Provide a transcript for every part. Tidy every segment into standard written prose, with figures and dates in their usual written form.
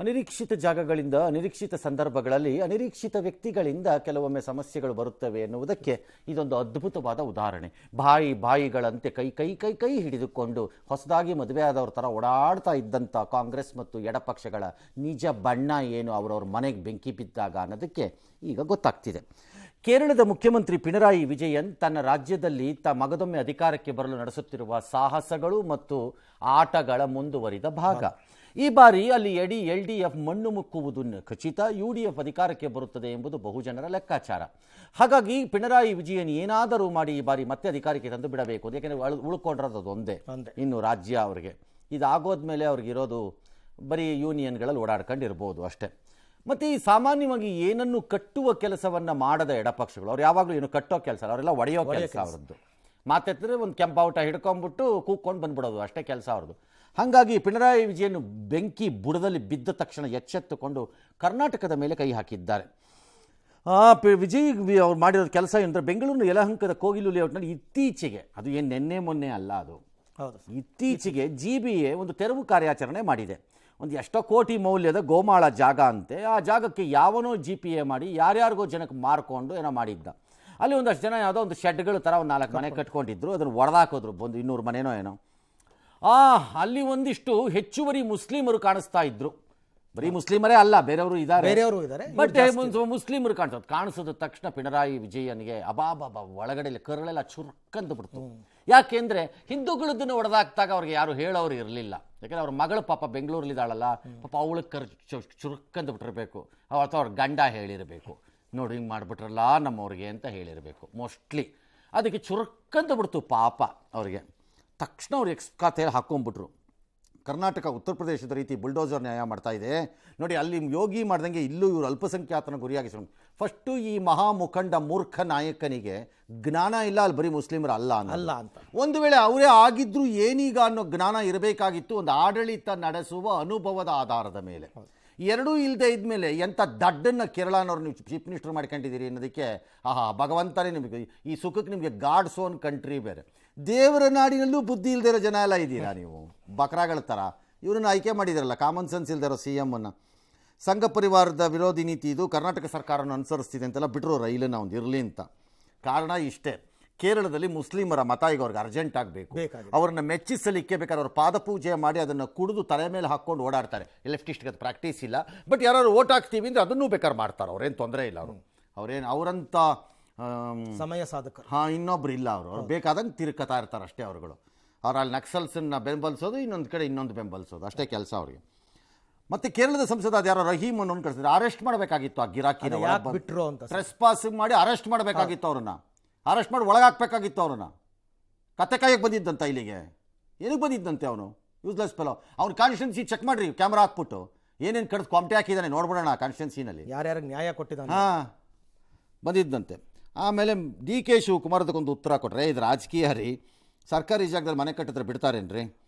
ಅನಿರೀಕ್ಷಿತ ಜಾಗಗಳಿಂದ ಅನಿರೀಕ್ಷಿತ ಸಂದರ್ಭಗಳಲ್ಲಿ ಅನಿರೀಕ್ಷಿತ ವ್ಯಕ್ತಿಗಳಿಂದ ಕೆಲವೊಮ್ಮೆ ಸಮಸ್ಯೆಗಳು ಬರುತ್ತವೆ ಎನ್ನುವುದಕ್ಕೆ ಇದೊಂದು ಅದ್ಭುತವಾದ ಉದಾಹರಣೆ. ಬಾಯಿಗಳಂತೆ ಕೈ ಹಿಡಿದುಕೊಂಡು ಹೊಸದಾಗಿ ಮದುವೆಯಾದವ್ರ ಥರ ಓಡಾಡ್ತಾ ಇದ್ದಂಥ ಕಾಂಗ್ರೆಸ್ ಮತ್ತು ಎಡಪಕ್ಷಗಳ ನಿಜ ಬಣ್ಣ ಏನು ಅವರವ್ರ ಮನೆಗೆ ಬೆಂಕಿ ಬಿದ್ದಾಗ ಅನ್ನೋದಕ್ಕೆ ಈಗ ಗೊತ್ತಾಗ್ತಿದೆ. ಕೇರಳದ ಮುಖ್ಯಮಂತ್ರಿ ಪಿಣರಾಯಿ ವಿಜಯನ್ ತನ್ನ ರಾಜ್ಯದಲ್ಲಿ ಮಗದೊಮ್ಮೆ ಅಧಿಕಾರಕ್ಕೆ ಬರಲು ನಡೆಸುತ್ತಿರುವ ಸಾಹಸಗಳು ಮತ್ತು ಆಟಗಳ ಮುಂದುವರಿದ ಭಾಗ. ಈ ಬಾರಿ ಅಲ್ಲಿ LDF ಮಣ್ಣು ಮುಕ್ಕುವುದು ಖಚಿತ, UDF ಅಧಿಕಾರಕ್ಕೆ ಬರುತ್ತದೆ ಎಂಬುದು ಬಹುಜನರ ಲೆಕ್ಕಾಚಾರ. ಹಾಗಾಗಿ ಪಿಣರಾಯಿ ವಿಜಯನ್ ಏನಾದರೂ ಮಾಡಿ ಈ ಬಾರಿ ಮತ್ತೆ ಅಧಿಕಾರಕ್ಕೆ ತಂದು ಬಿಡಬೇಕು. ಯಾಕೆಂದರೆ ಉಳ್ಕೊಂಡಿರೋದು ಒಂದೇ ಇನ್ನು ರಾಜ್ಯ ಅವರಿಗೆ. ಇದಾಗೋದ್ಮೇಲೆ ಅವ್ರಿಗಿರೋದು ಬರೀ ಯೂನಿಯನ್ಗಳಲ್ಲಿ ಓಡಾಡ್ಕೊಂಡಿರ್ಬೋದು ಅಷ್ಟೇ. ಮತ್ತು ಈ ಸಾಮಾನ್ಯವಾಗಿ ಏನನ್ನು ಕಟ್ಟುವ ಕೆಲಸವನ್ನು ಮಾಡದ ಎಡಪಕ್ಷಗಳು, ಅವ್ರು ಯಾವಾಗಲೂ ಏನು ಕಟ್ಟೋ ಕೆಲಸ, ಅವರೆಲ್ಲ ಒಡೆಯೋ ಕೆಲಸ ಅವರದ್ದು. ಮಾತೆತ್ತಿದ್ರೆ ಒಂದು ಕೆಂಪಾವುಟ ಹಿಡ್ಕೊಂಡ್ಬಿಟ್ಟು ಕೂಕ್ಕೊಂಡು ಬಂದ್ಬಿಡೋದು ಅಷ್ಟೇ ಕೆಲಸ ಅವ್ರದ್ದು. ಹಾಗಾಗಿ ಪಿಣರಾಯಿ ವಿಜಯನ್ ಬೆಂಕಿ ಬುಡದಲ್ಲಿ ಬಿದ್ದ ತಕ್ಷಣ ಎಚ್ಚೆತ್ತುಕೊಂಡು ಕರ್ನಾಟಕದ ಮೇಲೆ ಕೈ ಹಾಕಿದ್ದಾರೆ. ವಿಜಯ್ ಅವ್ರು ಮಾಡಿರೋ ಕೆಲಸ ಏನಂದರೆ, ಬೆಂಗಳೂರಿನ ಯಲಹಂಕದ ಕೋಗಿಲು ಲೇಔಟ್ನಲ್ಲಿ ಇತ್ತೀಚೆಗೆ, ಅದು ಏನು ನೆನ್ನೆ ಮೊನ್ನೆ ಅಲ್ಲ, ಅದು ಇತ್ತೀಚೆಗೆ GBA ಒಂದು ತೆರವು ಕಾರ್ಯಾಚರಣೆ ಮಾಡಿದೆ. ಒಂದು ಎಷ್ಟೋ ಕೋಟಿ ಮೌಲ್ಯದ ಗೋಮಾಳ ಜಾಗ ಅಂತೆ. ಆ ಜಾಗಕ್ಕೆ ಯಾವನೋ GPA ಮಾಡಿ ಯಾರ್ಯಾರಿಗೋ ಜನಕ್ಕೆ ಮಾರ್ಕೊಂಡು ಏನೋ ಮಾಡಿದ್ದ. ಅಲ್ಲಿ ಒಂದಷ್ಟು ಜನ ಯಾವುದೋ ಒಂದು ಶೆಡ್ಗಳು ಥರ ಒಂದು 4 ಮನೆ ಕಟ್ಕೊಂಡಿದ್ರು, ಅದನ್ನು ಒಡೆದಾಕೋದ್ರು, ಒಂದು 200 ಮನೆನೋ ಏನೋ. ಅಲ್ಲಿ ಒಂದಿಷ್ಟು ಹೆಚ್ಚುವರಿ ಮುಸ್ಲಿಮರು ಕಾಣಿಸ್ತಾ ಇದ್ರು. ಬರೀ ಮುಸ್ಲಿಮರೇ ಅಲ್ಲ, ಬೇರೆಯವರು ಇದ್ದಾರೆ, ಬಟ್ ಮುಸ್ಲಿಮರು ಕಾಣಿಸೋದ ತಕ್ಷಣ ಪಿಣರಾಯಿ ವಿಜಯನ್ಗೆ ಅಬಾಬಾಬಾ ಒಳಗಡೆ ಕರಳೆಲ್ಲ ಚುರುಕಂದು ಬಿಡ್ತು. ಯಾಕೆಂದ್ರೆ ಹಿಂದೂಗಳದ್ದನ್ನು ಒಡೆದಾಕ್ತಾಗ ಅವ್ರಿಗೆ ಯಾರು ಹೇಳೋರು ಇರಲಿಲ್ಲ. ಯಾಕೆಂದ್ರೆ ಅವ್ರ ಮಗಳು ಪಾಪ ಬೆಂಗಳೂರಲ್ಲಿದ್ದಾಳಲ್ಲ, ಪಾಪ ಅವಳಿಗೆ ಚುರುಕಂದು ಬಿಟ್ಟಿರಬೇಕು. ಅಥವಾ ಅವ್ರ ಗಂಡ ಹೇಳಿರಬೇಕು, ನೋಡಿ ಹಿಂಗೆ ಮಾಡಿಬಿಟ್ರಲ್ಲ ನಮ್ಮವ್ರಿಗೆ ಅಂತ ಹೇಳಿರಬೇಕು ಮೋಸ್ಟ್ಲಿ. ಅದಕ್ಕೆ ಚುರುಕಂತ ಬಿಡ್ತು ಪಾಪ ಅವ್ರಿಗೆ. ತಕ್ಷಣ ಅವ್ರು ಖಾತೆ ಹಾಕ್ಕೊಂಡ್ಬಿಟ್ರು. ಕರ್ನಾಟಕ ಉತ್ತರ ಪ್ರದೇಶದ ರೀತಿ ಬುಲ್ಡೋಸರ್ ನ್ಯಾಯ ಮಾಡ್ತಾ ಇದೆ ನೋಡಿ. ಅಲ್ಲಿ ಯೋಗಿ ಮಾಡ್ದಂಗೆ ಇಲ್ಲೂ ಇವರು ಅಲ್ಪಸಂಖ್ಯಾತನ ಗುರಿಯಾಗಿಸ್ಕೊಂಡು ಫಸ್ಟು ಈ ಮಹಾಮುಖಂಡ ಮೂರ್ಖ ನಾಯಕನಿಗೆ ಜ್ಞಾನ ಇಲ್ಲ, ಅಲ್ಲಿ ಬರೀ ಮುಸ್ಲಿಮರು ಅಲ್ಲ ಅಂತ. ಒಂದು ವೇಳೆ ಅವರೇ ಆಗಿದ್ರು ಏನೀಗ ಅನ್ನೋ ಜ್ಞಾನ ಇರಬೇಕಾಗಿತ್ತು, ಒಂದು ಆಡಳಿತ ನಡೆಸುವ ಅನುಭವದ ಆಧಾರದ ಮೇಲೆ. ಎರಡೂ ಇಲ್ಲದೆ ಇದ್ಮೇಲೆ ಎಂಥ ದಡ್ಡನ್ನು ಕೇರಳನವ್ರು ನೀವು ಚೀಫ್ ಮಿನಿಸ್ಟರ್ ಮಾಡ್ಕೊಂಡಿದ್ದೀರಿ ಅನ್ನೋದಕ್ಕೆ ಭಗವಂತನೇ ನಿಮಗೆ ಈ ಸುಖಕ್ಕೆ ನಿಮಗೆ ಗಾಡ್ಸ್ ಓನ್ ಕಂಟ್ರಿ ಬೇರೆ. ದೇವರ ನಾಡಿನಲ್ಲೂ ಬುದ್ಧಿ ಇಲ್ಲದೆ ಇರೋ ಜನ ಎಲ್ಲ ಇದ್ದೀರಾ ನೀವು, ಬಕ್ರಾಗಳ ಥರ. ಇವ್ರನ್ನ ಆಯ್ಕೆ ಮಾಡಿದಾರಲ್ಲ, ಕಾಮನ್ ಸೆನ್ಸ್ ಇಲ್ದಿರೋ CM ಅನ್ನು. ಸಂಘ ಪರಿವಾರದ ವಿರೋಧಿ ನೀತಿ ಇದು ಕರ್ನಾಟಕ ಸರ್ಕಾರವನ್ನು ಅನುಸರಿಸ್ತಿದೆ ಅಂತೆಲ್ಲ ಬಿಟ್ಟರು ರೈಲನ್ನು ಒಂದು ಇರಲಿ ಅಂತ. ಕಾರಣ ಇಷ್ಟೇ, ಕೇರಳದಲ್ಲಿ ಮುಸ್ಲಿಮರ ಮತ ಈಗ ಅವ್ರಿಗೆ ಅರ್ಜೆಂಟ್ ಆಗಬೇಕು. ಅವ್ರನ್ನ ಮೆಚ್ಚಿಸಲಿಕ್ಕೆ ಬೇಕಾದ್ರೆ ಅವ್ರ ಪಾದಪೂಜೆ ಮಾಡಿ ಅದನ್ನು ಕುಡಿದು ತಲೆ ಮೇಲೆ ಹಾಕ್ಕೊಂಡು ಓಡಾಡ್ತಾರೆ. ಲೆಫ್ಟಿಸ್ಟ್ಗೆ ಅದು ಪ್ರಾಕ್ಟೀಸ್ ಇಲ್ಲ, ಬಟ್ ಯಾರು ಓಟ್ ಹಾಕ್ತೀವಿ ಅಂದರೆ ಅದನ್ನೂ ಬೇಕಾದ್ರೆ ಮಾಡ್ತಾರೆ. ಅವ್ರೇನು ತೊಂದರೆ ಇಲ್ಲ, ಅವರಂತ ಸಮಯ ಸಾಧಕರು ಇನ್ನೊಬ್ರು ಇಲ್ಲ. ಅವ್ರು ಬೇಕಾದಂಗೆ ತಿರುಕತಾ ಇರ್ತಾರೆ ಅಷ್ಟೇ. ಅವ್ರುಗಳು ಅಲ್ಲಿ ನಕ್ಸಲ್ಸನ್ನ ಬೆಂಬಲಿಸೋದು, ಇನ್ನೊಂದು ಕಡೆ ಇನ್ನೊಂದು ಬೆಂಬಲಿಸೋದು ಅಷ್ಟೇ ಕೆಲಸ ಅವ್ರಿಗೆ. ಮತ್ತು ಕೇರಳದ ಸಂಸದ ಅದು ಯಾರೋ ರಹೀಮ್ ಅನ್ನೋನು ಕಳಿಸಿದ್ರೆ ಅರೆಸ್ಟ್ ಮಾಡಬೇಕಾಗಿತ್ತು. ಆ ಗಿರಾಕಿನ ಬಿಟ್ಟರು ಅಂತ ಟ್ರೆಸ್ಪಾಸಿಂಗ್ ಮಾಡಿ ಅರೆಸ್ಟ್ ಮಾಡಬೇಕಾಗಿತ್ತು. ಅವ್ರನ್ನ ಅರೆಸ್ಟ್ ಮಾಡಿ ಒಳಗಾಕ್ಬೇಕಾಗಿತ್ತು. ಅವ್ರನ್ನ ಕತ್ತೆ ಕಾಯಕ್ಕೆ ಬಂದಿದ್ದಂತ ಇಲ್ಲಿಗೆ. ಏನಕ್ಕೆ ಬಂದಿದ್ದಂತೆ ಅವನು? Useless fellow. ಅವ್ನ ಕಾನ್ಸ್ಟಿಟ್ಯೂನ್ಸಿ ಚೆಕ್ ಮಾಡಿರಿ, ಕ್ಯಾಮ್ರಾ ಹಾಕ್ಬಿಟ್ಟು ಏನೇನು ಕಡ್ದು ಕ್ವಾಮ್ಟೆ ಹಾಕಿದ್ದಾನೆ ನೋಡ್ಬಿಡೋಣ. ಕಾನ್ಸ್ಟಿಟ್ಯೂನ್ಸಿನಲ್ಲಿ ಯಾರ್ಯಾರಿಗೆ ನ್ಯಾಯ ಕೊಟ್ಟಿದ್ದಾನೆ ಬಂದಿದ್ದಂತೆ. ಆಮೇಲೆ DK ಶಿವಕುಮಾರ್ ಅದಕ್ಕೊಂದು ಉತ್ತರ ಕೊಟ್ಟರೆ, ಇದು ರಾಜಕೀಯ ರೀ, ಸರ್ಕಾರಿ ಜಾಗದಲ್ಲಿ ಮನೆ ಕಟ್ಟಿದ್ರೆ ಬಿಡ್ತಾರೇನ್ರಿ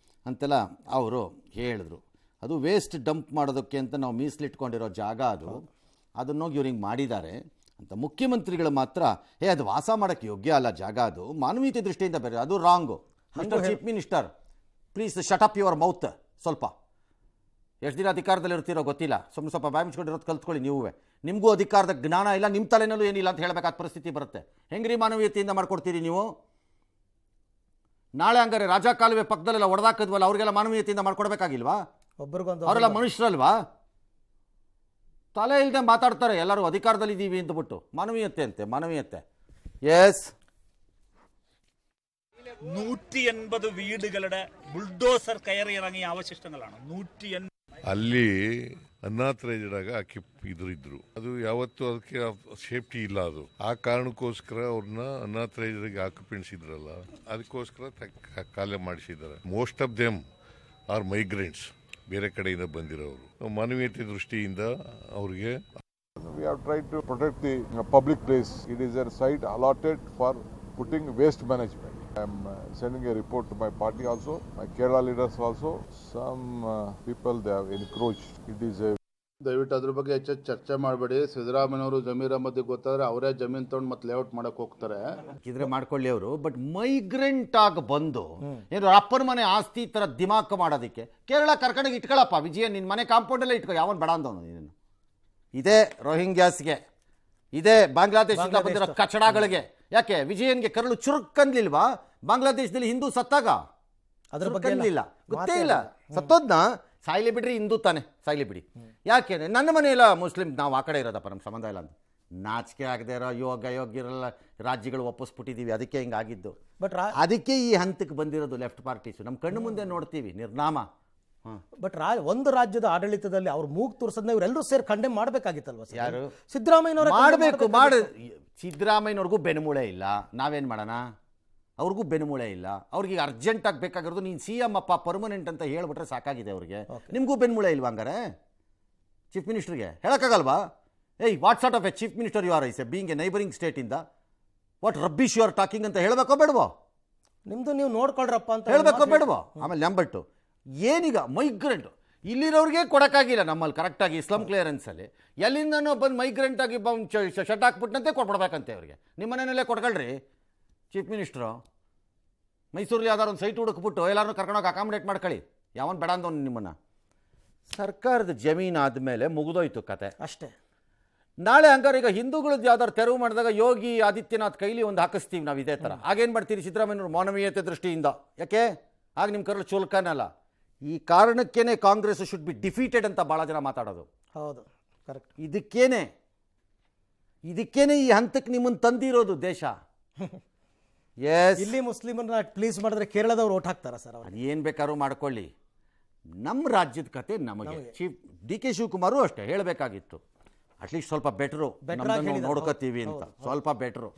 ಅಂತೆಲ್ಲ ಅವರು ಹೇಳಿದ್ರು. ಅದು ವೇಸ್ಟ್ ಡಂಪ್ ಮಾಡೋದಕ್ಕೆ ಅಂತ ನಾವು ಮೀಸಲಿಟ್ಕೊಂಡಿರೋ ಜಾಗ ಅದು, ಅದನ್ನೋಗಿ ಇವ್ರು ಹಿಂಗೆ ಮಾಡಿದ್ದಾರೆ ಅಂತ. ಮುಖ್ಯಮಂತ್ರಿಗಳು ಮಾತ್ರ ಅದು ವಾಸ ಮಾಡೋಕ್ಕೆ ಯೋಗ್ಯ ಅಲ್ಲ ಜಾಗ, ಅದು ಮಾನವೀಯತೆ ದೃಷ್ಟಿಯಿಂದ ಬೇರೆ, ಅದು wrong. Mister chief minister, please shut up your mouth. ಸ್ವಲ್ಪ ಎಷ್ಟು ದಿನ ಅಧಿಕಾರದಲ್ಲಿ ಇರ್ತೀರೋ ಗೊತ್ತಿಲ್ಲ, ಸ್ವಲ್ಪ ಬಾಯಿ ಮುಚ್ಕೊಂಡಿರೋದು ಕಲ್ತ್ಕೊಳ್ಳಿ. ನಿಮಗೂ ಅಧಿಕಾರದ ಜ್ಞಾನ ಇಲ್ಲ, ನಿಮ್ಮ ತಲೆನಲ್ಲೂ ಏನಿಲ್ಲ ಅಂತ ಹೇಳಬೇಕಾದ ಪರಿಸ್ಥಿತಿ ಬರುತ್ತೆ. ಹೆಂಗ್ರಿ ಮಾನವೀಯತೆಯಿಂದ ಮಾಡ್ಕೊಡ್ತೀರಿ ನೀವು? ನಾಳೆ ಹಂಗಾರೆ ರಾಜಾ ಕಾಲುವೆ ಪಕ್ಕದಲ್ಲೆಲ್ಲ ಹೊಡೆದಾಕಿದ್ವಲ್ಲ, ಅವ್ರಿಗೆಲ್ಲ ಮಾನವೀಯತೆಯಿಂದ ಮಾಡ್ಕೊಡ್ಬೇಕಾಗಿಲ್ವಾ? ಅವರೆಲ್ಲ ಮನುಷ್ಯರಲ್ವಾ? ತಲೆ ಇಲ್ಲದೆ ಮಾತಾಡ್ತಾರೆ ಎಲ್ಲರೂ, ಅಧಿಕಾರದಲ್ಲಿ ಇದ್ದೀವಿ ಅಂದ್ಬಿಟ್ಟು. ಮಾನವೀಯತೆ ಅಂತೆ, ಮಾನವೀಯತೆ. ಎಸ್, 180 വീടുകളുടെ ബുൾഡോസർ കയറി ഇറങ്ങിയ അവശിഷ്ടങ്ങളാണ്. 180 ಅಲ್ಲಿ ಅನಾಥರೈಸ್ಡ್ ಇದ್ರು. ಅದು ಯಾವತ್ತೂ ಅದಕ್ಕೆ ಸೇಫ್ಟಿ ಇಲ್ಲ. ಅದು ಆ ಕಾರಣಕ್ಕೋಸ್ಕರ ಅವ್ರನ್ನ ಅನಾಥರೈಸ್ಡ್ ಆಕ್ಯುಪೆಂಟ್ಸ್ ಇದ್ರಲ್ಲ, ಅದಕ್ಕೋಸ್ಕರ ಖಾಲಿ ಮಾಡಿಸಿದ್ದಾರೆ. Most of them are migrants, ಬೇರೆ ಕಡೆಯಿಂದ ಬಂದಿರೋರು. ಮಾನವೀಯತೆ ದೃಷ್ಟಿಯಿಂದ ಅವ್ರಿಗೆ we have tried to protect the public place. It is a site allotted for putting waste management. I am sending a report to my party also, my Kerala leaders also. Some people they have encroached. It is a ದಯವಿಟ್ಟು ಅದ್ರ ಬಗ್ಗೆ ಹೆಚ್ಚು ಚರ್ಚೆ ಮಾಡಬೇಡಿ. ಸಿದ್ದರಾಮಯ್ಯನವರು ಜಮೀರ್ ಅಹಮದ್ ಗೊತ್ತಾದ್ರೆ ಅವರೇ ಜಮೀನ್ ತಗೊಂಡು ಮತ್ತೆ ಲೇಔಟ್ ಮಾಡಕ್ ಹೋಗ್ತಾರೆ. ಇದ್ರೆ ಮಾಡ್ಕೊಳ್ಳಿ ಅವರು. ಬಟ್ ಮೈಗ್ರೆಂಟ್ ಆಗಿ ಬಂದು ಏನು ಅಪ್ಪನ ಮನೆ ಆಸ್ತಿ ತರ ದಿಮಾಕ್ ಮಾಡೋದಕ್ಕೆ ಕೇರಳ ಕರ್ಕೊಂಡೋಗಿ ಇಟ್ಕೊಳ್ಳಪ್ಪ ವಿಜಯ, ನಿನ್ನ ಮನೆ ಕಾಂಪೌಂಡಲ್ಲೇ ಇಟ್ಕೊ, ಯಾವನ್ ಬೇಡ ಅಂದವನು ನೀನು. ಇದೇ ರೋಹಿಂಗ್ಯಾಸ್ಗೆ, ಇದೇ ಬಾಂಗ್ಲಾದೇಶದಿಂದ ಬಂದಿರೋ ಕಚಡಗಳಿಗೆ ಯಾಕೆ ವಿಜಯನ್ಗೆ ಕರಳು ಚುರುಕನ್ಲಿಲ್ವಾ? ಬಾಂಗ್ಲಾದೇಶದಲ್ಲಿ ಹಿಂದೂ ಸತ್ತಾಗ ಅದ್ರ ಬಗ್ಗೆ ಗೊತ್ತೇ ಇಲ್ಲ. ಸತ್ತೋದ್ನ ಸಾಯ್ಲಿ ಬಿಡ್ರಿ, ಹಿಂದೂ ತಾನೆ ಸಾಯ್ಲಿ ಬಿಡಿ. ಯಾಕೆ ನನ್ನ ಮನೆಯಲ್ಲ ಮುಸ್ಲಿಂ, ನಾವು ಆ ಕಡೆ ಇರೋದಪ್ಪ, ನಮ್ಮ ಸಂಬಂಧ ಇಲ್ಲ ಅಂತ ನಾಚಿಕೆ ಆಗದೆ ಇರೋ ಯೋಗ್ಯರಲ್ಲ ರಾಜ್ಯಗಳು ಒಪ್ಪಿಸ್ಬಿಟ್ಟಿದ್ದೀವಿ. ಅದಕ್ಕೆ ಹಿಂಗಾಗಿದ್ದು. ಬಟ್ ಅದಕ್ಕೆ ಈ ಹಂತಕ್ಕೆ ಬಂದಿರೋದು ಲೆಫ್ಟ್ ಪಾರ್ಟೀಸು. ನಮ್ಮ ಕಣ್ಣು ಮುಂದೆ ನೋಡ್ತೀವಿ ನಿರ್ನಾಮ. ಬಟ್ ಒಂದು ರಾಜ್ಯದ ಆಡಳಿತದಲ್ಲಿ ಅವ್ರು ಮೂಗ್ ತೋರಿಸೋದನ್ನ ಇವರೆಲ್ಲರೂ ಸೇರಿ ಕಂಡೆಮ್ ಮಾಡಬೇಕಾಗಿತ್ತಲ್ವ ಸರ್? ಯಾರು? ಸಿದ್ದರಾಮಯ್ಯನವರ ಮಾಡಬೇಕು. ಸಿದ್ದರಾಮಯ್ಯನವ್ರಿಗೂ ಬೆನ್ಮೂಳೆ ಇಲ್ಲ, ನಾವೇನು ಮಾಡೋಣ? ಅವ್ರಿಗೂ ಬೆನ್ಮೂಳೆ ಇಲ್ಲ. ಅವ್ರಿಗೆ ಈಗ ಅರ್ಜೆಂಟಾಗಿ ಬೇಕಾಗಿರೋದು ನೀನು ಸಿ ಎಮ್ ಅಪ್ಪ ಪರ್ಮನೆಂಟ್ ಅಂತ ಹೇಳ್ಬಿಟ್ರೆ ಸಾಕಾಗಿದೆ ಅವ್ರಿಗೆ. ನಿಮಗೂ ಬೆನ್ಮೂಳೆ ಇಲ್ವಾ ಹಂಗಾರೆ? ಚೀಫ್ ಮಿನಿಸ್ಟರ್ಗೆ ಹೇಳೋಕ್ಕಾಗಲ್ವಾ? ಏಯ್, what sort of a chief minister you are is a being a neighbouring ಸ್ಟೇಟಿಂದ? What rubbish you are talking ಅಂತ ಹೇಳಬೇಕೋ ಬೇಡವೋ? ನಿಮ್ದು ನೀವು ನೋಡ್ಕೊಳ್ರಪ್ಪ ಅಂತ ಹೇಳಬೇಕೋ ಬೇಡವೋ? ಆಮೇಲೆ ನಂಬರ್ 2, ಏನೀಗ ಮೈಗ್ರೆಂಟ್ ಇಲ್ಲಿರೋರಿಗೆ ಕೊಡೋಕ್ಕಾಗಿಲ್ಲ ನಮ್ಮಲ್ಲಿ ಕರೆಕ್ಟಾಗಿ ಸ್ಲಮ್ ಕ್ಲಿಯರೆನ್ಸಲ್ಲಿ. ಎಲ್ಲಿಂದನೋ ಬಂದು ಮೈಗ್ರೆಂಟ್ ಆಗಿ ಬಂದು ಶಟ್ ಹಾಕ್ಬಿಟ್ಟಂತೆ ಕೊಟ್ಬಿಡ್ಬೇಕಂತೆ ಅವ್ರಿಗೆ. ನಿಮ್ಮ ಮನೆಯಲ್ಲೇ ಕೊಟ್ಕೊಳ್ರಿ ಚೀಫ್ ಮಿನಿಸ್ಟ್ರು. ಮೈಸೂರಲ್ಲಿ ಯಾವ್ದಾರು ಒಂದು ಸೈಟ್ ಹುಡುಕ್ಬಿಟ್ಟು ಎಲ್ಲರೂ ಕರ್ಕೊಂಡೋಗಿ ಅಕಾಮಿಡೇಟ್ ಮಾಡ್ಕೊಳ್ಳಿ, ಯಾವನ್ ಬೇಡ ಅಂದವನು ನಿಮ್ಮನ್ನು. ಸರ್ಕಾರದ ಜಮೀನು ಆದಮೇಲೆ ಮುಗಿದೋಯ್ತು ಕತೆ ಅಷ್ಟೇ. ನಾಳೆ ಹಂಗಾರೆ ಈಗ ಹಿಂದೂಗಳದ್ದು ಯಾವ್ದಾದ್ರು ತೆರವು ಮಾಡಿದಾಗ ಯೋಗಿ ಆದಿತ್ಯನಾಥ್ ಕೈಲಿ ಒಂದು ಹಾಕಿಸ್ತೀವಿ ನಾವು ಇದೇ ಥರ. ಆಗೇನು ಮಾಡ್ತೀರಿ ಸಿದ್ದರಾಮಯ್ಯನವರು ಮಾನವೀಯತೆ ದೃಷ್ಟಿಯಿಂದ? ಯಾಕೆ ಆಗ ನಿಮ್ಮ ಕರಳು ಚುಲ್ಕನಲ್ಲ. ಈ ಕಾರಣಕ್ಕೇನೆ ಕಾಂಗ್ರೆಸ್ ಶುಡ್ ಬಿ ಡಿಫೀಟೆಡ್ ಅಂತ ಭಾಳ ಜನ ಮಾತಾಡೋದು. ಹೌದು, ಕರೆಕ್ಟ್. ಇದಕ್ಕೇನೆ ಈ ಹಂತಕ್ಕೆ ನಿಮ್ಮನ್ನು ತಂದಿರೋದು ದೇಶ. ಇಲ್ಲಿ ಮುಸ್ಲಿಮರನ್ನ ಪ್ಲೀಸ್ ಮಾಡಿದ್ರೆ ಕೇರಳದವ್ರು ಓಟ್ ಹಾಕ್ತಾರ ಸರ್? ಅವ್ರು ಏನು ಬೇಕಾದ್ರೂ ಮಾಡ್ಕೊಳ್ಳಿ, ನಮ್ಮ ರಾಜ್ಯದ ಕತೆ ನಮಗೆ. ಚೀಫ್ ಡಿ ಕೆ ಶಿವಕುಮಾರು ಅಷ್ಟೇ ಹೇಳಬೇಕಾಗಿತ್ತು, ಅಟ್ಲೀಸ್ಟ್ ಸ್ವಲ್ಪ ಬೆಟ್ರು ನೋಡ್ಕೋತೀವಿ ಅಂತ, ಸ್ವಲ್ಪ ಬೆಟ್ರು.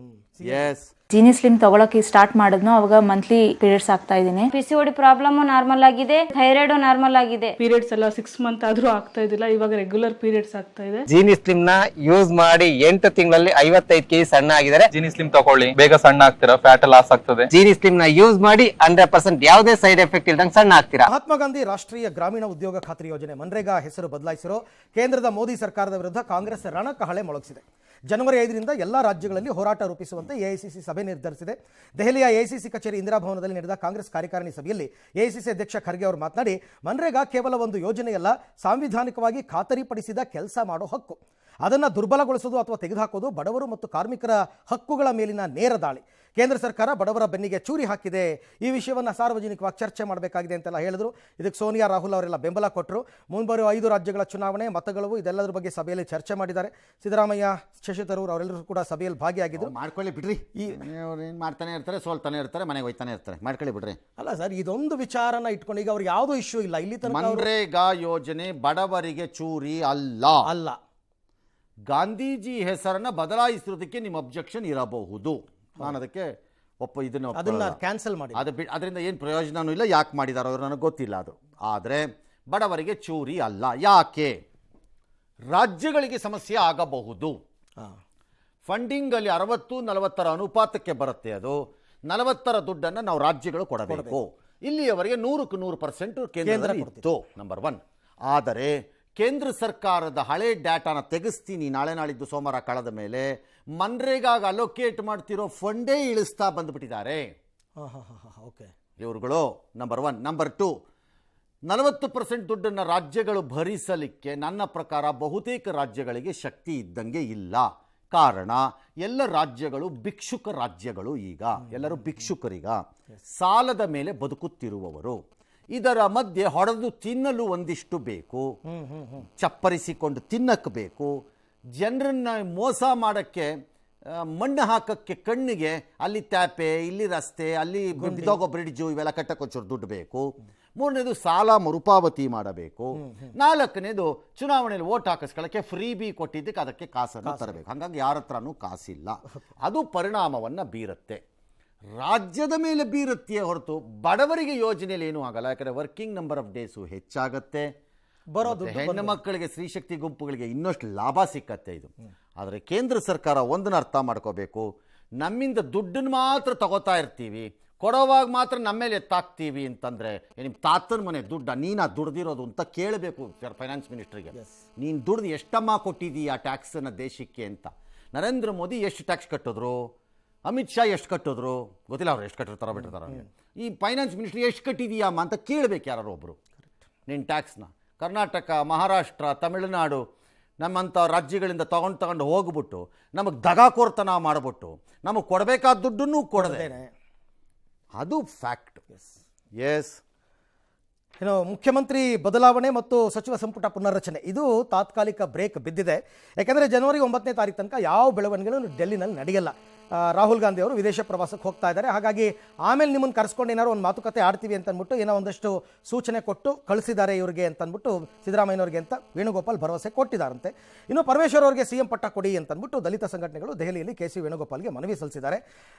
ಎಸ್, ಜೀನಿ ಸ್ಲಿಮ್ ತಗೊಳಕ್ಕೆ ಸ್ಟಾರ್ಟ್ ಮಾಡಿದ್ನು ಅವಾಗ ಮಂತ್ಲಿ ಪೀರಿಯಡ್ಸ್ ಆಗ್ತಾ ಇದೀನಿ. PCOD ಪ್ರಾಬ್ಲಮ್ ನಾರ್ಮಲ್ ಆಗಿದೆ, ಥೈರಾಯ್ಡ್ ನಾರ್ಮಲ್ ಆಗಿದೆ. ಪೀರಿಯಡ್ಸ್ ಎಲ್ಲ 6 ಮಂತ್ ಆದ್ರೂ ಆಗ್ತಾ ಇದಿಲ್ಲ, ಇವಾಗ ರೆಗ್ಯುಲರ್ ಪೀರಿಯಡ್ಸ್ ಆಗ್ತಾ ಇದೆ. ಜೀನಿ ಸ್ಲಿಮ್ ನ ಯೂಸ್ ಮಾಡಿ 8 ತಿಂಗಳಲ್ಲಿ 55 kg ಸಣ್ಣ ಆಗಿದ್ದಾರೆ. ಜೀನಿ ಸ್ಲಿಮ್ ತಗೊಳ್ಳಿ, ಬೇಗ ಸಣ್ಣ ಆಗ್ತೀರಾ, ಫ್ಯಾಟ್ ಲಾಸ್ ಆಗ್ತದೆ. ಜೀನಿ ಸ್ಲಿಮ್ ನ ಯೂಸ್ ಮಾಡಿ 100% ಯಾವುದೇ ಸೈಡ್ ಎಫೆಕ್ಟ್ ಇಲ್ದಂಗೆ ಸಣ್ಣ ಆಗ್ತೀರಾ. ಮಹಾತ್ಮ ಗಾಂಧಿ ರಾಷ್ಟ್ರೀಯ ಗ್ರಾಮೀಣ ಉದ್ಯೋಗ ಖಾತ್ರಿ ಯೋಜನೆ ಮನ್ರೇಗಾ ಹೆಸರು ಬದಲಾಯಿಸಿರೋ ಕೇಂದ್ರದ ಮೋದಿ ಸರ್ಕಾರದ ವಿರುದ್ಧ ಕಾಂಗ್ರೆಸ್ ರಣಕಹಳೆ ಮೊಳಗಿಸಿದೆ. ಜನವರಿ 5ರಿಂದ ಎಲ್ಲಾ ರಾಜ್ಯಗಳಲ್ಲಿ ಹೋರಾಟ ರೂಪಿಸುವಂತೆ ಎಐಸಿಸಿ ಸಭೆ ನಿರ್ಧರಿಸಿದೆ. ದೆಹಲಿಯ ಎಐಸಿಸಿ ಕಚೇರಿ ಇಂದಿರಾ ಭವನದಲ್ಲಿ ನಡೆದ ಕಾಂಗ್ರೆಸ್ ಕಾರ್ಯಕಾರಿಣಿ ಸಭೆಯಲ್ಲಿ ಎಐಸಿಸಿ ಅಧ್ಯಕ್ಷ ಖರ್ಗೆ ಅವರು ಮಾತನಾಡಿ, ಮನ್ರೇಗಾ ಕೇವಲ ಒಂದು ಯೋಜನೆಯಲ್ಲ, ಸಾಂವಿಧಾನಿಕವಾಗಿ ಖಾತರಿಪಡಿಸಿದ ಕೆಲಸ ಮಾಡೋ ಹಕ್ಕು. ಅದನ್ನು ದುರ್ಬಲಗೊಳಿಸೋದು ಅಥವಾ ತೆಗೆದುಹಾಕೋದು ಬಡವರು ಮತ್ತು ಕಾರ್ಮಿಕರ ಹಕ್ಕುಗಳ ಮೇಲಿನ ನೇರ ದಾಳಿ. ಕೇಂದ್ರ ಸರ್ಕಾರ ಬಡವರ ಬೆನ್ನಿಗೆ ಚೂರಿ ಹಾಕಿದೆ. ಈ ವಿಷಯವನ್ನು ಸಾರ್ವಜನಿಕವಾಗಿ ಚರ್ಚೆ ಮಾಡಬೇಕಾಗಿದೆ ಅಂತೆಲ್ಲ ಹೇಳಿದ್ರು. ಇದಕ್ಕೆ ಸೋನಿಯಾ, ರಾಹುಲ್ ಅವರೆಲ್ಲ ಬೆಂಬಲ ಕೊಟ್ಟರು. ಮುಂಬರುವ 5 ರಾಜ್ಯಗಳ ಚುನಾವಣೆ ಮತಗಳು ಇದೆಲ್ಲದರ ಬಗ್ಗೆ ಸಭೆಯಲ್ಲಿ ಚರ್ಚೆ ಮಾಡಿದ್ದಾರೆ. ಸಿದ್ದರಾಮಯ್ಯ, ಶಶಿ ತರೂರ್ ಅವರೆಲ್ಲರೂ ಕೂಡ ಸಭೆಯಲ್ಲಿ ಭಾಗಿಯಾಗಿದ್ದರು. ಮಾಡ್ಕೊಳ್ಳಿ ಬಿಡ್ರಿ, ಏನು ಮಾಡ್ತಾನೆ ಇರ್ತಾರೆ, ಸೋಲ್ತಾನೆ ಇರ್ತಾರೆ, ಮನೆಗೆ ಹೋಯ್ತಾನೆ ಇರ್ತಾರೆ, ಮಾಡ್ಕೊಳ್ಳಿ ಬಿಡ್ರಿ. ಅಲ್ಲ ಸರ್, ಇದೊಂದು ವಿಚಾರನ ಇಟ್ಕೊಂಡು ಈಗ ಅವ್ರಿಗೆ ಯಾವುದೋ ಇಶ್ಯೂ ಇಲ್ಲ ಇಲ್ಲಿ ತನಕ. ಮನ್ರೇಗಾ ಯೋಜನೆ ಬಡವರಿಗೆ ಚೂರಿ ಅಲ್ಲ. ಗಾಂಧೀಜಿ ಹೆಸರನ್ನ ಬದಲಾಯಿಸಿರೋದಕ್ಕೆ ನಿಮ್ಮ ಅಬ್ಜೆಕ್ಷನ್ ಇರಬಹುದು. ನಾನು ಅದಕ್ಕೆ ಅದನ್ನ ಕ್ಯಾನ್ಸಲ್ ಮಾಡಿ, ಅದರಿಂದ ಏನು ಪ್ರಯೋಜನವೂ ಇಲ್ಲ. ಯಾಕೆ ಮಾಡಿದಾರೋ ಅವರು ನನಗೆ ಗೊತ್ತಿಲ್ಲ ಅದು. ಆದರೆ ಬಡವರಿಗೆ ಚೂರಿ ಅಲ್ಲ. ಯಾಕೆ? ರಾಜ್ಯಗಳಿಗೆ ಸಮಸ್ಯೆ ಆಗಬಹುದು. ಫಂಡಿಂಗಲ್ಲಿ 60-40 ಅನುಪಾತಕ್ಕೆ ಬರುತ್ತೆ. ಅದು 40 ದುಡ್ಡನ್ನು ನಾವು ರಾಜ್ಯಗಳು ಕೊಡಬೇಕು. ಇಲ್ಲಿಯವರೆಗೆ 100% ಕೇಂದ್ರ ಇತ್ತು, ನಂಬರ್ 1. ಆದರೆ ಕೇಂದ್ರ ಸರ್ಕಾರದ ಹಳೆ ಡಾಟಾನ ತೆಗೆಸ್ತೀನಿ ನಾಳೆ ನಾಳಿದ್ದು ಸೋಮವಾರ ಕಳೆದ ಮೇಲೆ ಮನ್ರೇಗಾಗ ಅಲೋಕೇಟ್ ಮಾಡ್ತಿರೋ ಫಂಡೇ ಇಳಿಸ್ತಾ ಬಂದುಬಿಟ್ಟಿದ್ದಾರೆ ಇವ್ರುಗಳು, ನಂಬರ್ 1. ನಂಬರ್ 2, 40% ದುಡ್ಡನ್ನು ರಾಜ್ಯಗಳು ಭರಿಸಲಿಕ್ಕೆ ನನ್ನ ಪ್ರಕಾರ ಬಹುತೇಕ ರಾಜ್ಯಗಳಿಗೆ ಶಕ್ತಿ ಇದ್ದಂಗೆ ಇಲ್ಲ. ಕಾರಣ, ಎಲ್ಲ ರಾಜ್ಯಗಳು ಭಿಕ್ಷುಕ ರಾಜ್ಯಗಳು. ಈಗ ಎಲ್ಲರೂ ಭಿಕ್ಷುಕರೀಗ ಸಾಲದ ಮೇಲೆ ಬದುಕುತ್ತಿರುವವರು. ಇದರ ಮಧ್ಯೆ ಹೊಡೆದು ತಿನ್ನಲು ಒಂದಿಷ್ಟು ಬೇಕು, ಚಪ್ಪರಿಸಿಕೊಂಡು ತಿನ್ನಕ್ಕೆ ಬೇಕು. ಜನರನ್ನ ಮೋಸ ಮಾಡೋಕ್ಕೆ, ಮಣ್ಣು ಹಾಕಕ್ಕೆ ಕಣ್ಣಿಗೆ ಅಲ್ಲಿ ತ್ಯಾಪೆ, ಇಲ್ಲಿ ರಸ್ತೆ, ಅಲ್ಲಿ ಬಿದ್ದೋಗೋ ಬ್ರಿಡ್ಜು, ಇವೆಲ್ಲ ಕಟ್ಟಕ್ಕೊಂಚೂರು ದುಡ್ಡು ಬೇಕು. 3ನೇದು ಸಾಲ ಮರುಪಾವತಿ ಮಾಡಬೇಕು. 4ನೇದು ಚುನಾವಣೆಯಲ್ಲಿ ಓಟ್ ಹಾಕಿಸ್ಕೊಳ್ಳೋಕ್ಕೆ ಫ್ರೀ ಬಿ ಕೊಟ್ಟಿದ್ದಕ್ಕೆ ಅದಕ್ಕೆ ಕಾಸನ್ನು ತರಬೇಕು. ಹಾಗಾಗಿ ಯಾರ ಹತ್ರನೂ ಕಾಸಿಲ್ಲ. ಅದು ಪರಿಣಾಮವನ್ನು ಬೀರುತ್ತೆ, ರಾಜ್ಯದ ಮೇಲೆ ಬೀರುತ್ತೆ ಹೊರತು ಬಡವರಿಗೆ ಯೋಜನೆಯಲ್ಲಿ ಏನೂ ಆಗಲ್ಲ. ಯಾಕಂದರೆ ವರ್ಕಿಂಗ್ ನಂಬರ್ ಆಫ್ ಡೇಸು ಹೆಚ್ಚಾಗತ್ತೆ, ಬರೋದು ಹೆಣ್ಣು ಮಕ್ಕಳಿಗೆ, ಸ್ತ್ರೀಶಕ್ತಿ ಗುಂಪುಗಳಿಗೆ ಇನ್ನಷ್ಟು ಲಾಭ ಸಿಕ್ಕತ್ತೆ ಇದು. ಆದರೆ ಕೇಂದ್ರ ಸರ್ಕಾರ ಒಂದನ್ನು ಅರ್ಥ ಮಾಡ್ಕೋಬೇಕು, ನಮ್ಮಿಂದ ದುಡ್ಡನ್ನು ಮಾತ್ರ ತಗೋತಾ ಇರ್ತೀವಿ, ಕೊಡೋವಾಗ ಮಾತ್ರ ನಮ್ಮ ಮೇಲೆ ಎತ್ತಾಕ್ತೀವಿ ಅಂತಂದರೆ ನಿಮ್ಮ ತಾತನ ಮನೆ ದುಡ್ಡ ನೀನು ದುಡ್ದಿರೋದು ಅಂತ ಕೇಳಬೇಕು ಫೈನಾನ್ಸ್ ಮಿನಿಸ್ಟ್ರಿಗೆ. ನೀನು ದುಡ್ದು ಎಷ್ಟಮ್ಮ ಕೊಟ್ಟಿದ್ದೀಯಾ ಟ್ಯಾಕ್ಸನ್ನು ದೇಶಕ್ಕೆ ಅಂತ. ನರೇಂದ್ರ ಮೋದಿ ಎಷ್ಟು ಟ್ಯಾಕ್ಸ್ ಕಟ್ಟಿದ್ರು, ಅಮಿತ್ ಶಾ ಎಷ್ಟು ಕಟ್ಟಿದ್ರು ಗೊತ್ತಿಲ್ಲ, ಅವ್ರು ಎಷ್ಟು ಕಟ್ಟಿರ್ತಾರೋ ಬಿಟ್ಟಿರ್ತಾರೋ. ಈ ಫೈನಾನ್ಸ್ ಮಿನಿಸ್ಟ್ರಿ ಎಷ್ಟು ಕಟ್ಟಿದೀಯಮ್ಮ ಅಂತ ಕೇಳಬೇಕು ಯಾರು ಒಬ್ಬರು ನಿನ್ನ ಟ್ಯಾಕ್ಸ್ನ. ಕರ್ನಾಟಕ, ಮಹಾರಾಷ್ಟ್ರ, ತಮಿಳುನಾಡು ನಮ್ಮಂಥ ರಾಜ್ಯಗಳಿಂದ ತಗೊಂಡು ಹೋಗ್ಬಿಟ್ಟು ನಮಗೆ ದಗಾಕೋರ್ತನ ಮಾಡಿಬಿಟ್ಟು ನಮಗೆ ಕೊಡಬೇಕಾದ ದುಡ್ಡನ್ನು ಕೊಡದೆ, ಅದು ಫ್ಯಾಕ್ಟ್. ಎಸ್, ಏನು ಮುಖ್ಯಮಂತ್ರಿ ಬದಲಾವಣೆ ಮತ್ತು ಸಚಿವ ಸಂಪುಟ ಪುನರ್ರಚನೆ ಇದು ತಾತ್ಕಾಲಿಕ ಬ್ರೇಕ್ ಬಿದ್ದಿದೆ. ಯಾಕೆಂದರೆ ಜನವರಿ 9ನೇ ತಾರೀಕು ತನಕ ಯಾವ ಬೆಳವಣಿಗೆಗಳು ಡೆಲ್ಲಿನಲ್ಲಿ ನಡೆಯಲ್ಲ. ರಾಹುಲ್ ಗಾಂಧಿ ಅವರು ವಿದೇಶ ಪ್ರವಾಸಕ್ಕೆ ಹೋಗ್ತಾ ಇದ್ದಾರೆ. ಹಾಗಾಗಿ ಆಮೇಲೆ ನಿಮ್ಮನ್ನು ಕರೆಸ್ಕೊಂಡು ಏನಾದ್ರು ಒಂದು ಮಾತುಕತೆ ಆಡ್ತೀವಿ ಅಂತಂದ್ಬಿಟ್ಟು ಏನೋ ಒಂದಷ್ಟು ಸೂಚನೆ ಕೊಟ್ಟು ಕಳಿಸಿದ್ದಾರೆ ಇವರಿಗೆ ಅಂತಂದ್ಬಿಟ್ಟು ಸಿದ್ದರಾಮಯ್ಯನವ್ರಿಗೆ ಅಂತ ವೇಣುಗೋಪಾಲ್ ಭರವಸೆ ಕೊಟ್ಟಿದ್ದಾರಂತೆ. ಇನ್ನು ಪರಮೇಶ್ವರ್ ಅವರಿಗೆ ಸಿಎಂ ಪಟ್ಟ ಕೊಡಿ ಅಂತಂದ್ಬಿಟ್ಟು ದಲಿತ ಸಂಘಟನೆಗಳು ದೆಹಲಿಯಲ್ಲಿ ಕೆ ಸಿ ವೇಣುಗೋಪಾಲ್ಗೆ ಮನವಿ ಸಲ್ಲಿಸಿದ್ದಾರೆ.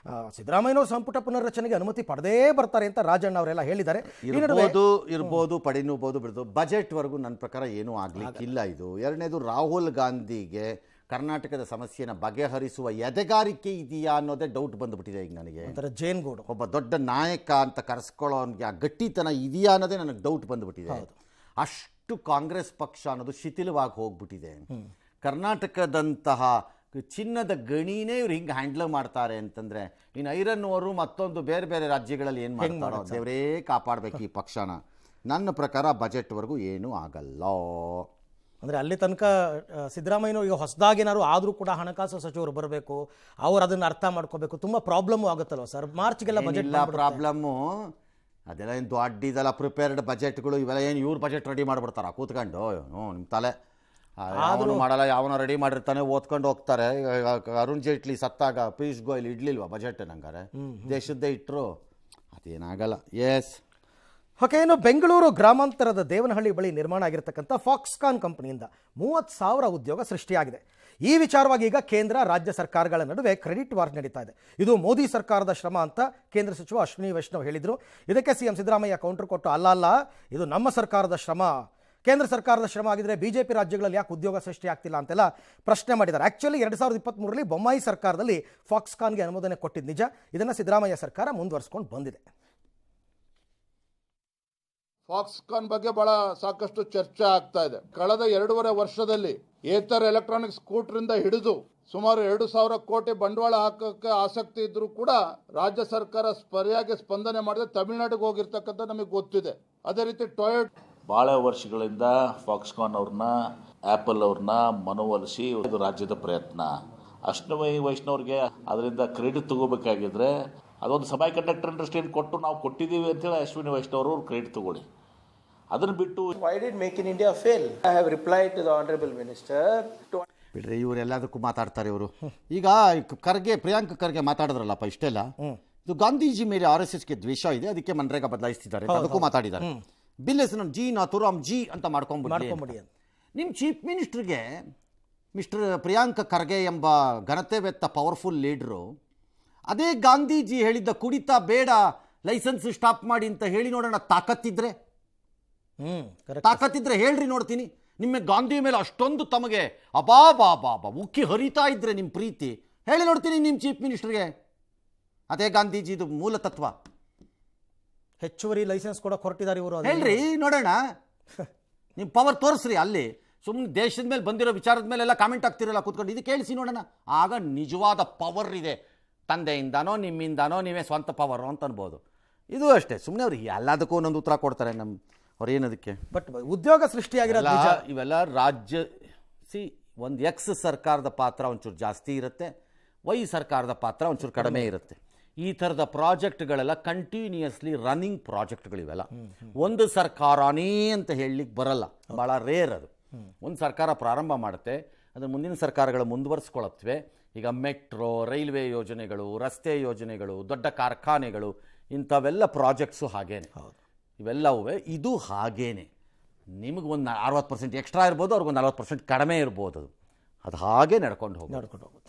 ಸಿದ್ದರಾಮಯ್ಯನವರು ಸಂಪುಟ ಪುನರ್ರಚನೆಗೆ ಅನುಮತಿ ಪಡೆದೇ ಬರ್ತಾರೆ ಅಂತ ರಾಜಣ್ಣ ಅವರೆಲ್ಲ ಹೇಳಿದ್ದಾರೆ. ಇರ್ಬೋದು ಪಡಿನೂಬಹುದು ಬಿಡ್ದು. ಬಜೆಟ್ವರೆಗೂ ನನ್ನ ಪ್ರಕಾರ ಏನೂ ಆಗ್ಲಿಕ್ಕಿಲ್ಲ. ಇದು ಎರಡನೇದು, ರಾಹುಲ್ ಗಾಂಧಿಗೆ ಕರ್ನಾಟಕದ ಸಮಸ್ಯೆನ ಬಗೆಹರಿಸುವ ಎದೆಗಾರಿಕೆ ಇದೆಯಾ ಅನ್ನೋದೇ ಡೌಟ್ ಬಂದುಬಿಟ್ಟಿದೆ ಈಗ ನನಗೆ. ಜೇನ್ಗೌಡ ಒಬ್ಬ ದೊಡ್ಡ ನಾಯಕ ಅಂತ ಕರೆಸ್ಕೊಳ್ಳೋನಿಗೆ ಆ ಗಟ್ಟಿತನ ಇದೆಯಾ ಅನ್ನೋದೇ ನನಗೆ ಡೌಟ್ ಬಂದುಬಿಟ್ಟಿದೆ. ಅಷ್ಟು ಕಾಂಗ್ರೆಸ್ ಪಕ್ಷ ಅನ್ನೋದು ಶಿಥಿಲವಾಗಿ ಹೋಗ್ಬಿಟ್ಟಿದೆ. ಕರ್ನಾಟಕದಂತಹ ಚಿನ್ನದ ಗಣಿನೇ ಇವ್ರು ಹಿಂಗೆ ಹ್ಯಾಂಡ್ಲ್ ಮಾಡ್ತಾರೆ ಅಂತಂದರೆ ಇನ್ನು ಐರನ್ ಓರು ಮತ್ತೊಂದು ಬೇರೆ ಬೇರೆ ರಾಜ್ಯಗಳಲ್ಲಿ ಏನು ಮಾಡ್ತಾರೋ ದೇವರೇ ಕಾಪಾಡಬೇಕು ಈ ಪಕ್ಷನ. ನನ್ನ ಪ್ರಕಾರ ಬಜೆಟ್ವರೆಗೂ ಏನೂ ಆಗಲ್ಲ. ಅಂದರೆ ಅಲ್ಲಿ ತನಕ ಸಿದ್ದರಾಮಯ್ಯನವ್ರಿಗೆ ಹೊಸದಾಗಿ ಏನಾದ್ರು ಆದರೂ ಕೂಡ ಹಣಕಾಸು ಸಚಿವರು ಬರಬೇಕು, ಅವ್ರು ಅದನ್ನು ಅರ್ಥ ಮಾಡ್ಕೋಬೇಕು. ತುಂಬ ಪ್ರಾಬ್ಲಮ್ಮು ಆಗುತ್ತಲ್ವ ಸರ್ ಮಾರ್ಚ್ಗೆಲ್ಲ ಬಜೆಟ್ ಪ್ರಾಬ್ಲಮ್ಮು. ಅದೆಲ್ಲ ಏನು ದೊಡ್ಡದೆಲ್ಲ ಪ್ರಿಪೇರ್ಡ್ ಬಜೆಟ್ಗಳು ಇವೆಲ್ಲ ಏನು ಇವ್ರು ಬಜೆಟ್ ರೆಡಿ ಮಾಡಿಬಿಡ್ತಾರ ಕೂತ್ಕೊಂಡು ನಿಮ್ಮ ತಲೆ ಯಾವನು ಮಾಡಲ್ಲ, ಯಾವನೋ ರೆಡಿ ಮಾಡಿರ್ತಾನೆ ಓದ್ಕೊಂಡು ಹೋಗ್ತಾರೆ. ಅರುಣ್ ಜೇಟ್ಲಿ ಸತ್ತಾಗ ಪಿಯೂಷ್ ಗೋಯಲ್ ಇಡ್ಲಿಲ್ವಾ ಬಜೆಟ್ ನಂಗಾರೆ, ದೇಶದ್ದೇ ಇಟ್ಟರು ಅದೇನಾಗಲ್ಲ. S, okay. ಇನ್ನು ಬೆಂಗಳೂರು ಗ್ರಾಮಾಂತರದ ದೇವನಹಳ್ಳಿ ಬಳಿ ನಿರ್ಮಾಣ ಆಗಿರತಕ್ಕಂಥ ಫಾಕ್ಸ್ಕಾನ್ ಕಂಪನಿಯಿಂದ 30,000 ಉದ್ಯೋಗ ಸೃಷ್ಟಿಯಾಗಿದೆ. ಈ ವಿಚಾರವಾಗಿ ಈಗ ಕೇಂದ್ರ ರಾಜ್ಯ ಸರ್ಕಾರಗಳ ನಡುವೆ ಕ್ರೆಡಿಟ್ ವಾರ್ ನಡೀತಾ ಇದೆ. ಇದು ಮೋದಿ ಸರ್ಕಾರದ ಶ್ರಮ ಅಂತ ಕೇಂದ್ರ ಸಚಿವ ಅಶ್ವಿನಿ ವೈಷ್ಣವ್ ಹೇಳಿದರು. ಇದಕ್ಕೆ ಸಿಎಂ ಸಿದ್ದರಾಮಯ್ಯ ಕೌಂಟರ್ ಕೊಟ್ಟು ಅಲ್ಲ ಇದು ನಮ್ಮ ಸರ್ಕಾರದ ಶ್ರಮ, ಕೇಂದ್ರ ಸರ್ಕಾರದ ಶ್ರಮ ಆಗಿದ್ರೆ ಬಿಜೆಪಿ ರಾಜ್ಯಗಳಲ್ಲಿ ಯಾಕೆ ಉದ್ಯೋಗ ಸೃಷ್ಟಿ ಆಗ್ತಿಲ್ಲ ಅಂತೆಲ್ಲ ಪ್ರಶ್ನೆ ಮಾಡಿದ್ದಾರೆ. ಆ್ಯಕ್ಚುಲಿ 2023ರಲ್ಲಿ ಬೊಮ್ಮಾಯಿ ಸರ್ಕಾರದಲ್ಲಿ ಫಾಕ್ಸ್ಕಾನ್ಗೆ ಅನುಮೋದನೆ ಕೊಟ್ಟಿದ್ದು ನಿಜ. ಇದನ್ನು ಸಿದ್ದರಾಮಯ್ಯ ಸರ್ಕಾರ ಮುಂದುವರಿಸಿಕೊಂಡು ಬಂದಿದೆ. ಫಾಕ್ಸ್ಕಾನ್ ಬಗ್ಗೆ ಬಹಳ ಸಾಕಷ್ಟು ಚರ್ಚೆ ಆಗ್ತಾ ಇದೆ. ಕಳೆದ 2.5 ವರ್ಷದಲ್ಲಿ ಏತರ್ ಎಲೆಕ್ಟ್ರಾನಿಕ್ ಸ್ಕೂಟರ್ ಹಿಡಿದು ಸುಮಾರು 2,000 ಕೋಟಿ ಬಂಡವಾಳ ಹಾಕಕ್ಕೆ ಆಸಕ್ತಿ ಇದ್ರೂ ಕೂಡ ರಾಜ್ಯ ಸರ್ಕಾರ ಸರಿಯಾಗಿ ಸ್ಪಂದನೆ ಮಾಡಿದ್ರೆ ತಮಿಳುನಾಡಿಗೆ ಹೋಗಿರ್ತಕ್ಕಂಥ ನಮಗೆ ಗೊತ್ತಿದೆ. ಅದೇ ರೀತಿ ಟೊಯೋಟಾ ಬಹಳ ವರ್ಷಗಳಿಂದ ಫಾಕ್ಸ್ಕಾನ್ ಅವ್ರನ್ನ, ಆಪಲ್ ಅವ್ರನ್ನ ಮನವೊಲಿಸಿ ಇದು ರಾಜ್ಯದ ಪ್ರಯತ್ನ. ಅಶ್ವಿನಿ ವೈಷ್ಣವ್ರಿಗೆ ಅದರಿಂದ ಕ್ರೆಡಿಟ್ ತಗೋಬೇಕಾಗಿದ್ರೆ ಅದೊಂದು ಸೆಮಿ ಕಂಡಕ್ಟರ್ ಇಂಡಸ್ಟ್ರಿಯನ್ನು ಕೊಟ್ಟು ನಾವು ಕೊಟ್ಟಿದ್ದೀವಿ ಅಂತೇಳಿ ಅಶ್ವಿನಿ ವೈಷ್ಣವರು ಕ್ರೆಡಿಟ್ ತಗೊಳ್ಳಿ. ಅದನ್ನು ಬಿಟ್ಟು why did make in India fail? I have replied to the honourable minister. ಬಿಡ್ರಿ, ಇವರೆಲ್ಲದಕ್ಕೂ ಮಾತಾಡ್ತಾರೆ ಇವರು. ಈಗ ಪ್ರಿಯಾಂಕ್ ಖರ್ಗೆ ಮಾತಾಡಿದ್ರಲ್ಲಪ್ಪ ಇಷ್ಟೆಲ್ಲ, ಇದು ಗಾಂಧೀಜಿ ಮೇಲೆ RSSಗೆ ದ್ವೇಷ ಇದೆ, ಅದಕ್ಕೆ ಮನ್ರೇಗಾ ಬದಲಾಯಿಸ್ತಿದ್ದಾರೆ, ಅದಕ್ಕೂ ಮಾತಾಡಿದ್ದಾರೆ. ಬಿಲ್ ಹೆಸರು ಜಿ ನಾಥುರಾಮ್ ಜಿ ಅಂತ ಮಾಡ್ಕೊಂಡ್ಬಿಡಿ. ನಿಮ್ಮ ಚೀಫ್ ಮಿನಿಸ್ಟರ್ಗೆ ಮಿಸ್ಟರ್ ಪ್ರಿಯಾಂಕ್ ಖರ್ಗೆ ಎಂಬ ಘನತೆವೆತ್ತ ಪವರ್ಫುಲ್ ಲೀಡ್ರು ಅದೇ ಗಾಂಧೀಜಿ ಹೇಳಿದ್ದ ಕುಡಿತಾ ಬೇಡ, ಲೈಸೆನ್ಸ್ ಸ್ಟಾಪ್ ಮಾಡಿ ಅಂತ ಹೇಳಿ ನೋಡೋಣ. ತಾಕತ್ತಿದ್ರೆ ಹೇಳ್ರಿ ನೋಡ್ತೀನಿ. ನಿಮ್ಮ ಗಾಂಧಿ ಮೇಲೆ ಅಷ್ಟೊಂದು ತಮಗೆ ಅಬಾಬಾಬಾಬಾ ಉಕ್ಕಿ ಹರಿತಾ ಇದ್ರೆ ನಿಮ್ಮ ಪ್ರೀತಿ, ಹೇಳಿ ನೋಡ್ತೀನಿ ನಿಮ್ಮ ಚೀಫ್ ಮಿನಿಸ್ಟರ್ಗೆ. ಅದೇ ಗಾಂಧೀಜಿದು ಮೂಲ ತತ್ವ. ಹೆಚ್ಚುವರಿ ಲೈಸೆನ್ಸ್ ಕೂಡ ಹೊರಟಿದ್ದಾರೆ ಇವರು, ಹೇಳ್ರಿ ನೋಡೋಣ. ನಿಮ್ಮ ಪವರ್ ತೋರಿಸ್ರಿ ಅಲ್ಲಿ. ಸುಮ್ಮನೆ ದೇಶದ ಮೇಲೆ ಬಂದಿರೋ ವಿಚಾರದ ಮೇಲೆಲ್ಲ ಕಾಮೆಂಟ್ ಆಗ್ತಿರಲ್ಲ ಕೂತ್ಕೊಂಡು, ಇದು ಕೇಳಿಸಿ ನೋಡೋಣ. ಆಗ ನಿಜವಾದ ಪವರ್ ಇದೆ. ತಂದೆಯಿಂದಾನೋ ನಿಮ್ಮಿಂದಾನೋ ನೀವೇ ಸ್ವಂತ ಪವರು ಅಂತ ಅನ್ಬೋದು. ಇದು ಅಷ್ಟೇ, ಸುಮ್ಮನೆ ಅವ್ರು ಎಲ್ಲದಕ್ಕೂ ಒಂದೊಂದು ಉತ್ತರ ಕೊಡ್ತಾರೆ ಅವ್ರು ಏನದಕ್ಕೆ. ಬಟ್ ಉದ್ಯೋಗ ಸೃಷ್ಟಿಯಾಗಿರೋದು ಇವೆಲ್ಲ ರಾಜ್ಯ ಒಂದು ಎಕ್ಸ್ ಸರ್ಕಾರದ ಪಾತ್ರ ಒಂಚೂರು ಜಾಸ್ತಿ ಇರುತ್ತೆ, ವೈ ಸರ್ಕಾರದ ಪಾತ್ರ ಒಂಚೂರು ಕಡಿಮೆ ಇರುತ್ತೆ. ಈ ಥರದ ಪ್ರಾಜೆಕ್ಟ್ಗಳೆಲ್ಲ ಕಂಟಿನ್ಯೂಯಸ್ಲಿ ರನ್ನಿಂಗ್ ಪ್ರಾಜೆಕ್ಟ್ಗಳಿವೆಲ್ಲ. ಒಂದು ಸರ್ಕಾರನೇ ಅಂತ ಹೇಳಲಿಕ್ಕೆ ಬರಲ್ಲ, ಭಾಳ ರೇರ್ ಅದು. ಒಂದು ಸರ್ಕಾರ ಪ್ರಾರಂಭ ಮಾಡುತ್ತೆ, ಅದು ಮುಂದಿನ ಸರ್ಕಾರಗಳು ಮುಂದುವರಿಸ್ಕೊಳತ್ವೆ. ಈಗ ಮೆಟ್ರೋ, ರೈಲ್ವೆ ಯೋಜನೆಗಳು, ರಸ್ತೆ ಯೋಜನೆಗಳು, ದೊಡ್ಡ ಕಾರ್ಖಾನೆಗಳು, ಇಂಥವೆಲ್ಲ ಪ್ರಾಜೆಕ್ಟ್ಸು ಹಾಗೇನೆ. ಇವೆಲ್ಲವೂ ಇದು ಹಾಗೇನೆ. ನಿಮಗೆ ಒಂದು 60% ಎಕ್ಸ್ಟ್ರಾ ಇರ್ಬೋದು, ಅವ್ರಿಗೊಂದು 40% ಕಡಿಮೆ ಇರ್ಬೋದು. ಅದು ಹಾಗೆ ನಡ್ಕೊಂಡು ಹೋಗುತ್ತೆ.